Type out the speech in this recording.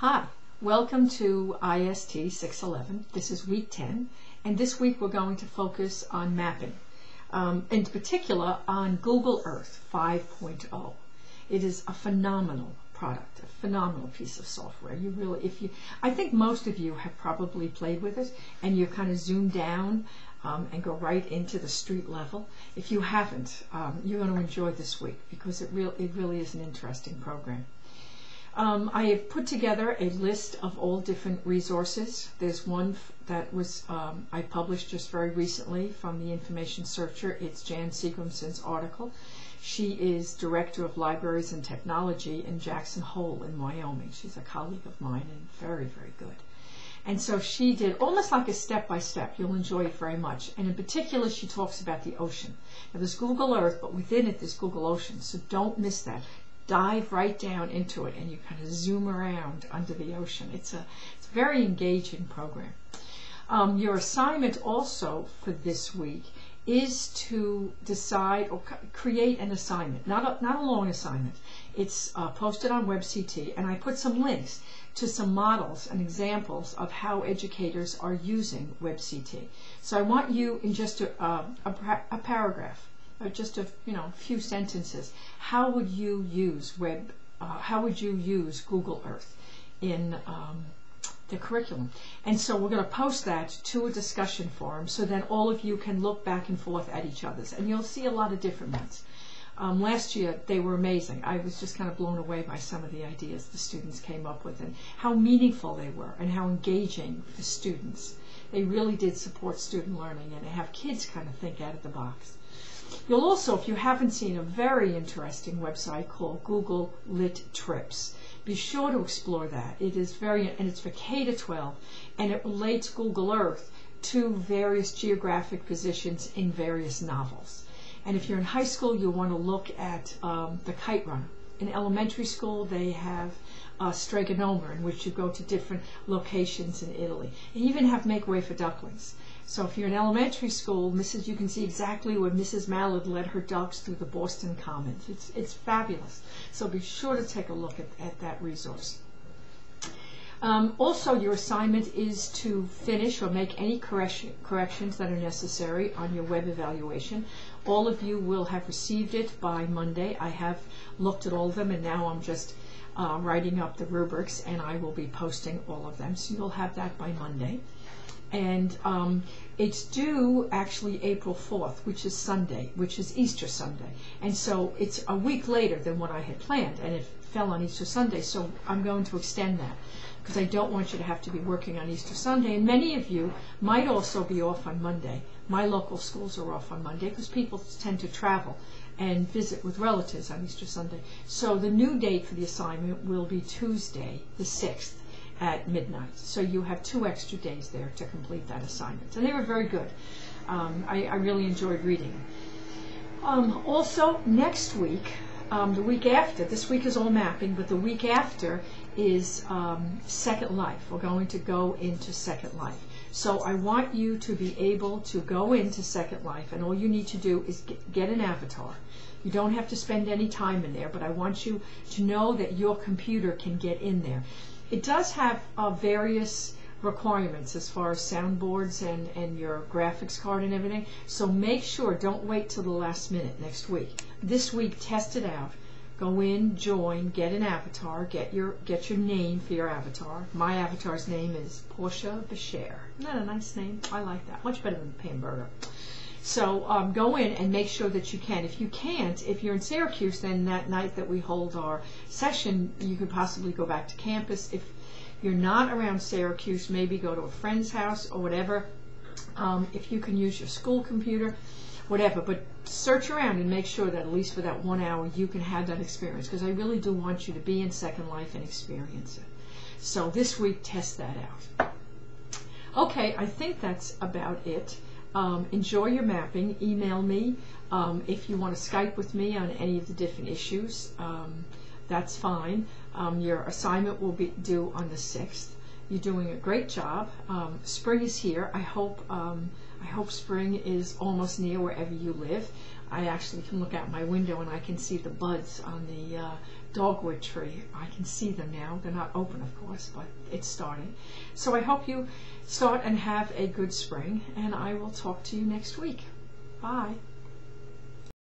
Hi, welcome to IST611. This is week 10, and this week we're going to focus on mapping, in particular on Google Earth 5.0. It is a phenomenal product, a phenomenal piece of software. I think most of you have probably played with it, and you kind of zoom down and go right into the street level. If you haven't, you're going to enjoy this week because it really is an interesting program. I have put together a list of all different resources. There's one that was I published just very recently from the Information Searcher. It's Jan Seagramson's article. She is Director of Libraries and Technology in Jackson Hole in Wyoming. She's a colleague of mine and very, very good. And so she did almost like a step-by-step. You'll enjoy it very much. And in particular, she talks about the ocean. Now, there's Google Earth, but within it, there's Google Ocean. So don't miss that. Dive right down into it and you kind of zoom around under the ocean. It's a very engaging program. Your assignment also for this week is to decide or create an assignment, not a long assignment. It's posted on WebCT, and I put some links to some models and examples of how educators are using WebCT. So I want you in just a paragraph, or just a few sentences. How would you use Google Earth in the curriculum? And so we're going to post that to a discussion forum so that all of you can look back and forth at each other's, and you'll see a lot of different ones. Last year they were amazing. I was just kind of blown away by some of the ideas the students came up with and how meaningful they were and how engaging for students. They really did support student learning and have kids kind of think out of the box. You'll also, if you haven't seen, a very interesting website called Google Lit Trips. Be sure to explore that. It is and it's for K-12, and it relates Google Earth to various geographic positions in various novels. And if you're in high school, you'll want to look at the Kite Runner. In elementary school, they have Stregonomer, in which you go to different locations in Italy. They even have Make Way for Ducklings. So if you're in elementary school, you can see exactly where Mrs. Mallard led her ducks through the Boston Commons. It's fabulous. So be sure to take a look at that resource. Also, your assignment is to finish or make any corrections that are necessary on your web evaluation. All of you will have received it by Monday. I have looked at all of them, and now I'm just writing up the rubrics, and I will be posting all of them. So you'll have that by Monday. And it's due actually April 4th, which is Sunday, which is Easter Sunday. And so it's a week later than what I had planned, and it fell on Easter Sunday, so I'm going to extend that because I don't want you to have to be working on Easter Sunday. And many of you might also be off on Monday. My local schools are off on Monday because people tend to travel and visit with relatives on Easter Sunday. So the new date for the assignment will be Tuesday, the 6th. At midnight. So you have 2 extra days there to complete that assignment. And they were very good. I really enjoyed reading them. Also, next week, the week after, this week is all mapping, but the week after is Second Life. We're going to go into Second Life. So I want you to be able to go into Second Life, and all you need to do is get an avatar. You don't have to spend any time in there, but I want you to know that your computer can get in there. It does have various requirements as far as soundboards and your graphics card and everything. So make sure, don't wait till the last minute next week. This week, test it out. Go in, join, get an avatar, get your name for your avatar. My avatar's name is Portia Bashir. Isn't that a nice name? I like that. Much better than Pamberger. So go in and make sure that you can. If you can't, if you're in Syracuse, then that night that we hold our session, you could possibly go back to campus. If you're not around Syracuse, maybe go to a friend's house or whatever. If you can use your school computer, whatever. But search around and make sure that at least for that 1 hour, you can have that experience, because I really do want you to be in Second Life and experience it. So this week, test that out. Okay, I think that's about it. Enjoy your mapping. Email me if you want to Skype with me on any of the different issues. That's fine. Your assignment will be due on the 6th. You're doing a great job. Spring is here. I hope spring is almost near wherever you live. I actually can look out my window and I can see the buds on the dogwood tree. I can see them now. They're not open, of course, but it's starting. So I hope you start and have a good spring, and I will talk to you next week. Bye.